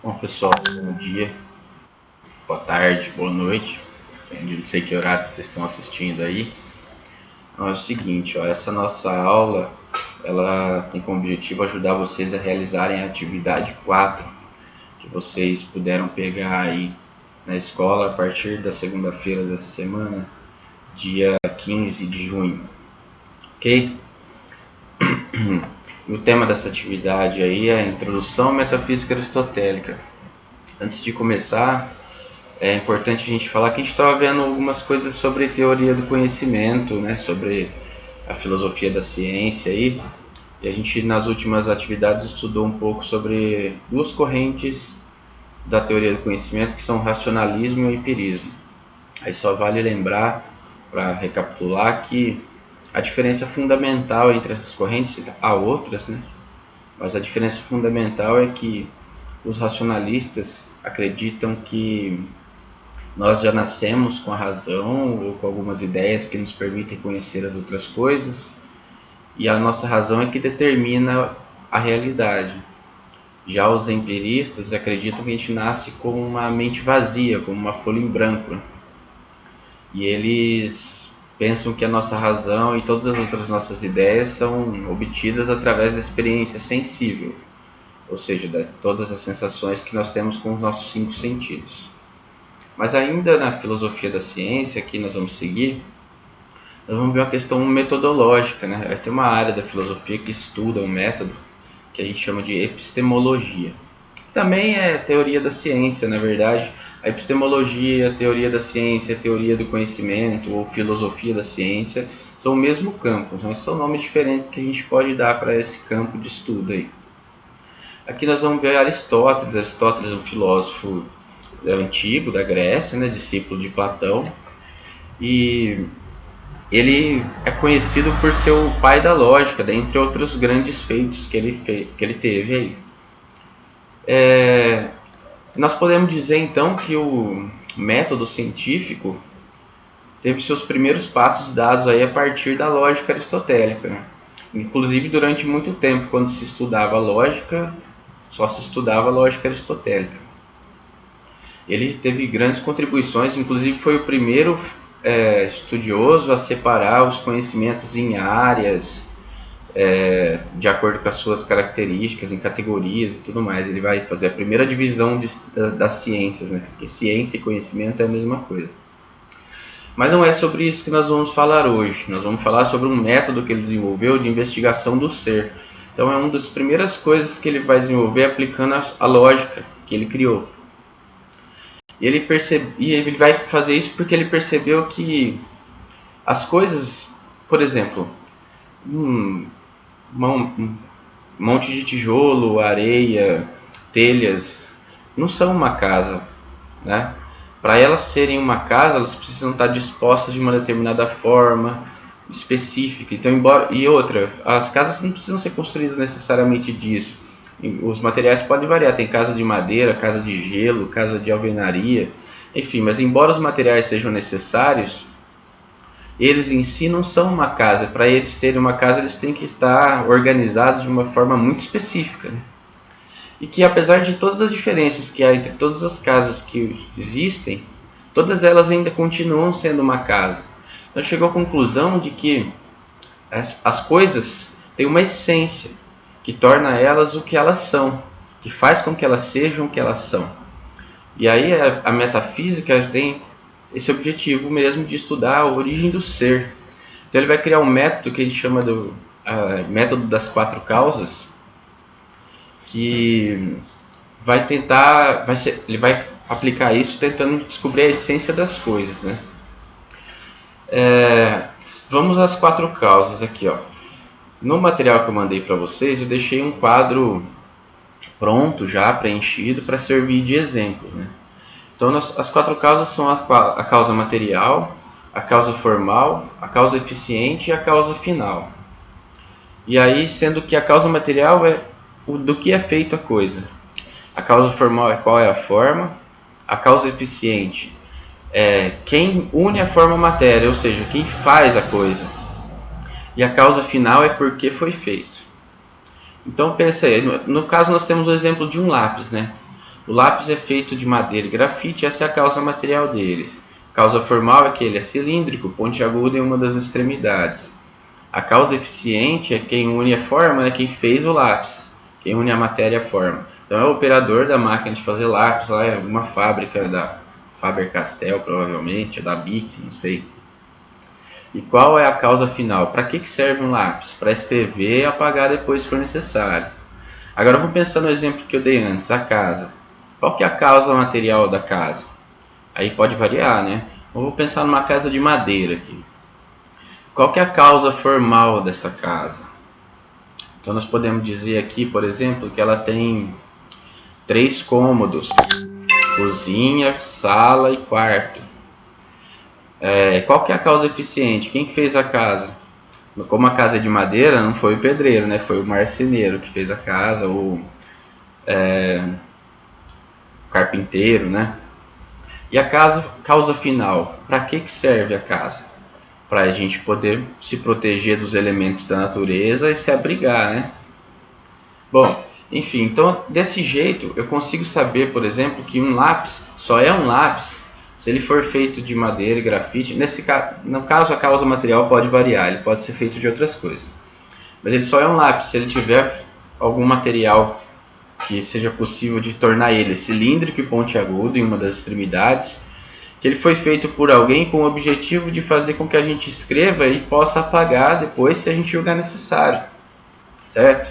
Bom, pessoal, bom dia, boa tarde, boa noite. Não sei que horário que vocês estão assistindo aí. Então, é o seguinte, ó, essa nossa aula, ela tem como objetivo ajudar vocês a realizarem a atividade 4, que vocês puderam pegar aí na escola a partir da segunda-feira dessa semana, dia 15 de junho, ok? E o tema dessa atividade aí é a Introdução à Metafísica Aristotélica. Antes de começar, é importante a gente falar que a gente estava vendo algumas coisas sobre teoria do conhecimento, né? Sobre a filosofia da ciência aí. E a gente nas últimas atividades estudou um pouco sobre duas correntes da teoria do conhecimento, que são o racionalismo e o empirismo. Aí só vale lembrar, para recapitular, que a diferença fundamental entre essas correntes, há outras, né? Mas a diferença fundamental é que os racionalistas acreditam que nós já nascemos com a razão ou com algumas ideias que nos permitem conhecer as outras coisas, e a nossa razão é que determina a realidade. Já os empiristas acreditam que a gente nasce com uma mente vazia, como uma folha em branco, e eles pensam que a nossa razão e todas as outras nossas ideias são obtidas através da experiência sensível, ou seja, de todas as sensações que nós temos com os nossos 5 sentidos. Mas ainda na filosofia da ciência, aqui nós vamos seguir, nós vamos ver uma questão metodológica, né? Tem uma área da filosofia que estuda um método que a gente chama de epistemologia. Também é teoria da ciência, na verdade. A epistemologia, a teoria da ciência, a teoria do conhecimento ou filosofia da ciência são o mesmo campo, mas são nomes diferentes que a gente pode dar para esse campo de estudo aí. Aqui nós vamos ver Aristóteles. Aristóteles é um filósofo antigo da Grécia, né, discípulo de Platão, e ele é conhecido por ser o pai da lógica, dentre outros grandes feitos que ele teve aí. Nós podemos dizer então que o método científico teve seus primeiros passos dados aí a partir da lógica aristotélica, né? Inclusive durante muito tempo, quando se estudava lógica, só se estudava a lógica aristotélica. Ele teve grandes contribuições, inclusive foi o primeiro estudioso a separar os conhecimentos em áreas, de acordo com as suas características, em categorias e tudo mais. Ele vai fazer a primeira divisão das ciências, né? Porque ciência e conhecimento é a mesma coisa. Mas não é sobre isso que nós vamos falar hoje. Nós vamos falar sobre um método que ele desenvolveu de investigação do ser. Então é uma das primeiras coisas que ele vai desenvolver aplicando a lógica que ele criou. E ele vai fazer isso porque ele percebeu que as coisas, por exemplo, um monte de tijolo, areia, telhas, não são uma casa, né? Para elas serem uma casa, elas precisam estar dispostas de uma determinada forma específica. Então, as casas não precisam ser construídas necessariamente disso. Os materiais podem variar, tem casa de madeira, casa de gelo, casa de alvenaria, enfim, mas embora os materiais sejam necessários, eles em si não são uma casa. Para eles serem uma casa, eles têm que estar organizados de uma forma muito específica, né? E que apesar de todas as diferenças que há entre todas as casas que existem, todas elas ainda continuam sendo uma casa. Então chegou à conclusão de que as coisas têm uma essência que torna elas o que elas são, que faz com que elas sejam o que elas são. E aí a metafísica tem esse objetivo mesmo de estudar a origem do ser. Então ele vai criar um método que a gente chama do método das 4 causas, que ele vai aplicar isso tentando descobrir a essência das coisas, né? Vamos às 4 causas aqui, ó. No material que eu mandei para vocês, eu deixei um quadro pronto, já preenchido, para servir de exemplo, né? Então, as 4 causas são a causa material, a causa formal, a causa eficiente e a causa final. E aí, sendo que a causa material é do que é feito a coisa. A causa formal é qual é a forma. A causa eficiente é quem une a forma à matéria, ou seja, quem faz a coisa. E a causa final é por que foi feito. Então pensa aí, no caso nós temos o exemplo de um lápis, né? O lápis é feito de madeira e grafite, essa é a causa material dele. A causa formal é que ele é cilíndrico, pontiagudo em uma das extremidades. A causa eficiente é quem une a forma, é quem fez o lápis, quem une a matéria à forma. Então é o operador da máquina de fazer lápis, lá é uma fábrica da Faber-Castell, provavelmente, da Bic, não sei. E qual é a causa final? Para que serve um lápis? Para escrever e apagar depois se for necessário. Agora vamos pensar no exemplo que eu dei antes, a casa. Qual que é a causa material da casa? Aí pode variar, né? Vou pensar numa casa de madeira aqui. Qual que é a causa formal dessa casa? Então nós podemos dizer aqui, por exemplo, que ela tem 3 cômodos: cozinha, sala e quarto. Qual que é a causa eficiente? Quem fez a casa? Como a casa é de madeira, não foi o pedreiro, né? Foi o marceneiro que fez a casa, ou carpinteiro, né? E a causa final, para que serve a casa? Para a gente poder se proteger dos elementos da natureza e se abrigar, né? Bom, enfim, então desse jeito eu consigo saber, por exemplo, que um lápis só é um lápis se ele for feito de madeira e grafite. No caso, a causa material pode variar, ele pode ser feito de outras coisas. Mas ele só é um lápis se ele tiver algum material que seja possível de tornar ele cilíndrico e pontiagudo em uma das extremidades, que ele foi feito por alguém com o objetivo de fazer com que a gente escreva e possa apagar depois se a gente julgar necessário, certo?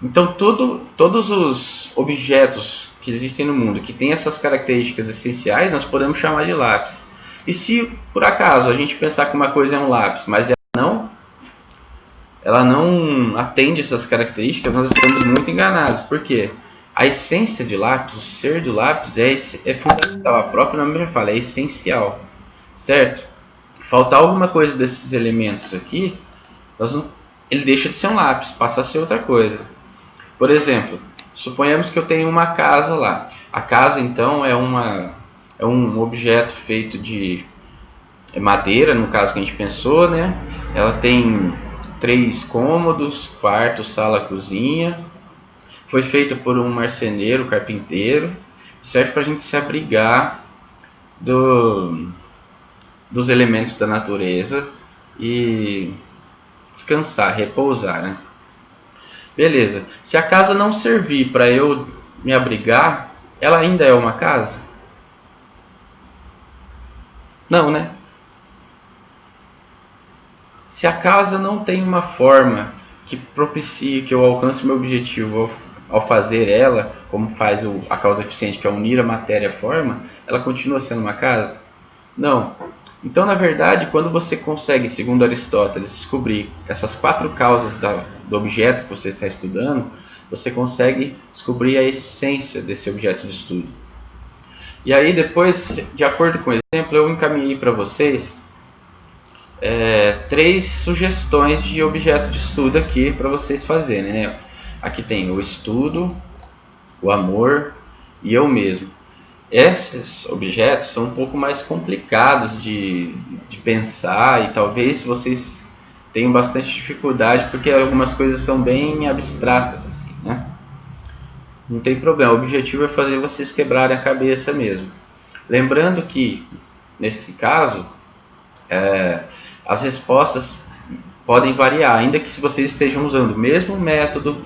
Então todos os objetos que existem no mundo que têm essas características essenciais, nós podemos chamar de lápis. E se por acaso a gente pensar que uma coisa é um lápis, mas ela não atende essas características, nós estamos muito enganados. Por quê? A essência de lápis, o ser do lápis é fundamental. A própria nome já fala, é essencial, certo? Faltar alguma coisa desses elementos aqui, ele deixa de ser um lápis, passa a ser outra coisa. Por exemplo, suponhamos que eu tenho uma casa lá. A casa, então, é um objeto feito de madeira, no caso que a gente pensou, né? Ela tem 3 cômodos, quarto, sala, cozinha. Foi feita por um marceneiro, carpinteiro. Serve para a gente se abrigar dos elementos da natureza e descansar, repousar, né? Beleza. Se a casa não servir para eu me abrigar, ela ainda é uma casa? Não, né? Se a casa não tem uma forma que propicie que eu alcance meu objetivo ao fazer ela, como faz a causa eficiente, que é unir a matéria à forma, ela continua sendo uma casa? Não. Então, na verdade, quando você consegue, segundo Aristóteles, descobrir essas 4 causas do objeto que você está estudando, você consegue descobrir a essência desse objeto de estudo. E aí, depois, de acordo com o exemplo, eu encaminhei para vocês 3 sugestões de objeto de estudo aqui para vocês fazerem, né? Aqui tem o estudo, o amor e eu mesmo. Esses objetos são um pouco mais complicados de pensar e talvez vocês tenham bastante dificuldade porque algumas coisas são bem abstratas, assim, né? Não tem problema, o objetivo é fazer vocês quebrarem a cabeça mesmo. Lembrando que, nesse caso, as respostas podem variar, ainda que se vocês estejam usando o mesmo método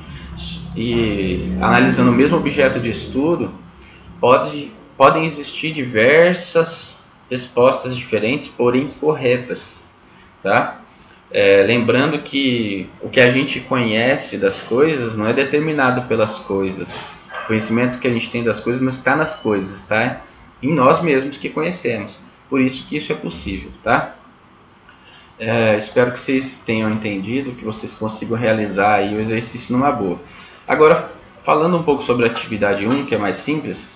e analisando o mesmo objeto de estudo, podem existir diversas respostas diferentes, porém corretas, tá? Lembrando que o que a gente conhece das coisas não é determinado pelas coisas. O conhecimento que a gente tem das coisas não está nas coisas, tá? Em nós mesmos que conhecemos. Por isso que isso é possível, tá? Espero que vocês tenham entendido, que vocês consigam realizar aí o exercício numa boa. Agora, falando um pouco sobre a atividade 1, que é mais simples,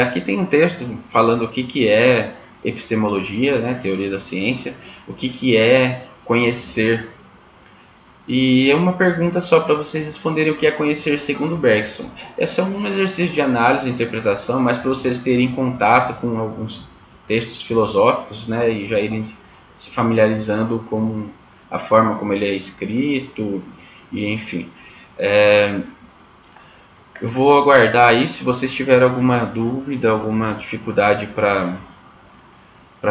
aqui tem um texto falando o que é epistemologia, né, teoria da ciência, o que é conhecer. E é uma pergunta só para vocês responderem o que é conhecer segundo Bergson. Esse é um exercício de análise e interpretação, mas para vocês terem contato com alguns textos filosóficos, né, e já irem se familiarizando com a forma como ele é escrito, e enfim. Eu vou aguardar aí. Se vocês tiverem alguma dúvida, alguma dificuldade para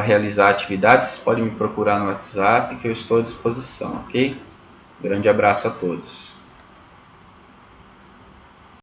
realizar atividades, vocês podem me procurar no WhatsApp que eu estou à disposição, ok? Grande abraço a todos.